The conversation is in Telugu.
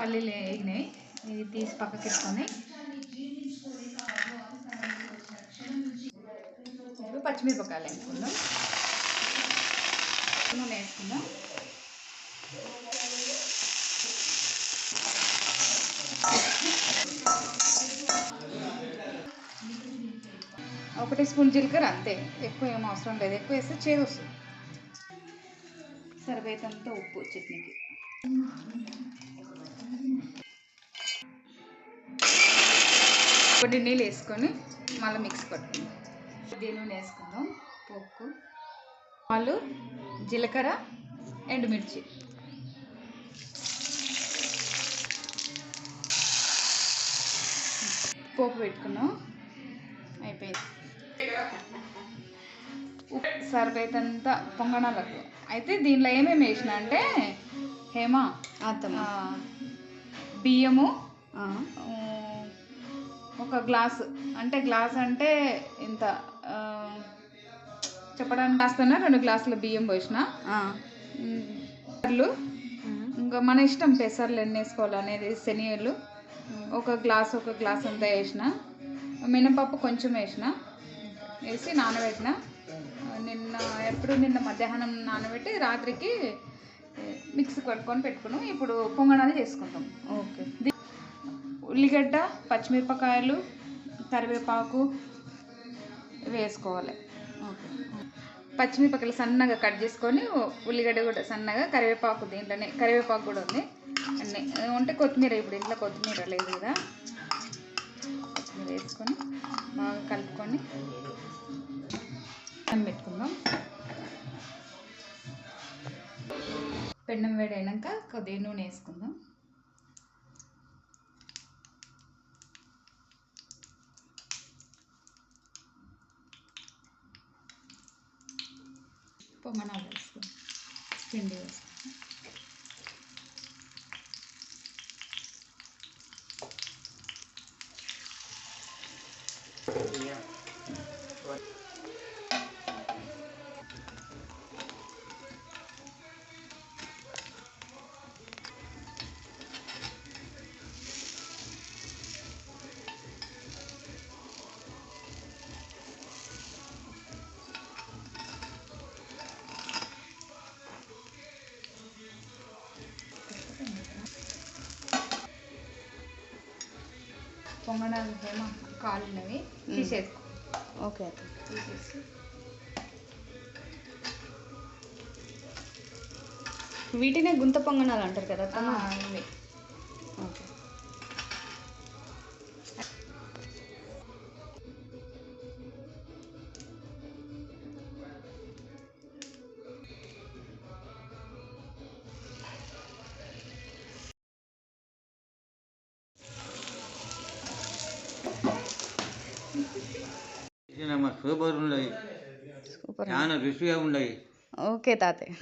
పల్లీలు వేగినాయి, ఇది తీసి పక్కకి పెట్టుకొని ఇప్పుడు పచ్చిమిరపకాయలు వేసుకుందాం. నూనె వేసుకుందాం. ఒక టీ స్పూన్ జీలకర్ర, అంతే, ఎక్కువ ఏం అవసరం లేదు. ఎక్కువ వేస్తే చేదు వస్తుంది. సరిపోయేంత ఉప్పు చట్నీకి. కొన్ని నీళ్ళు వేసుకొని మళ్ళీ మిక్స్ పట్టుకుందాం. నూనె వేసుకుందాం. పోపు, ఆలు, జీలకర్ర, ఎండుమిర్చి. పోపు పెట్టుకున్నాం, అయిపోయింది. సరిపోయేంత పొంగనాలకు. అయితే దీనిలో ఏమేమి వేసిన అంటే హేమా, బియ్యము ఒక గ్లాసు, అంటే గ్లాస్ అంటే ఇంత చెప్పడానికి కాస్తున్నా 2 గ్లాసుల బియ్యం పోసిన. పెసర్లు, ఇంకా మన ఇష్టం పెసర్లు ఎన్ని వేసుకోవాలి అనేది. శనగలు ఒక గ్లాస్ అంతా వేసిన. మినపప్పు కొంచెం వేసి నానబెట్టిన. నిన్న మధ్యాహ్నం నానబెట్టి రాత్రికి మిక్సీ పెట్టుకున్నాం. ఇప్పుడు పొంగనాలు చేసుకుంటాం. ఓకే. ఉల్లిగడ్డ, పచ్చిమిరపకాయలు, కరివేపాకు వేసుకోవాలి. ఓకే. పచ్చిమిరపకాయలు సన్నగా కట్ చేసుకొని, ఉల్లిగడ్డ కూడా సన్నగా, కరివేపాకు దీంట్లోనే, కరివేపాకు కూడా ఉంది అన్నీ ఉంటే. కొత్తిమీర, ఇప్పుడు ఇంట్లో కొత్తిమీర లేదు కదా, కొత్తిమీర వేసుకొని బాగా కలుపుకొని పెట్టుకుందాం. పెన్నం వేడి అయినాక కొద్దిగా నూనె వేసుకుందాం. పొంగనాలు వేసుకుందాం. పిండి వేసుకుందాం. పొంగనాలు ఏమో కాలినవి తీసేసుకో. ఓకే. తీసేసి వీటినే గుంత పొంగనాలు అంటారు కదా. ఓకే. సూపర్ ఉన్నాయి, చాలా రుచిగా ఉన్నాయి. ఓకే తాతయ్య.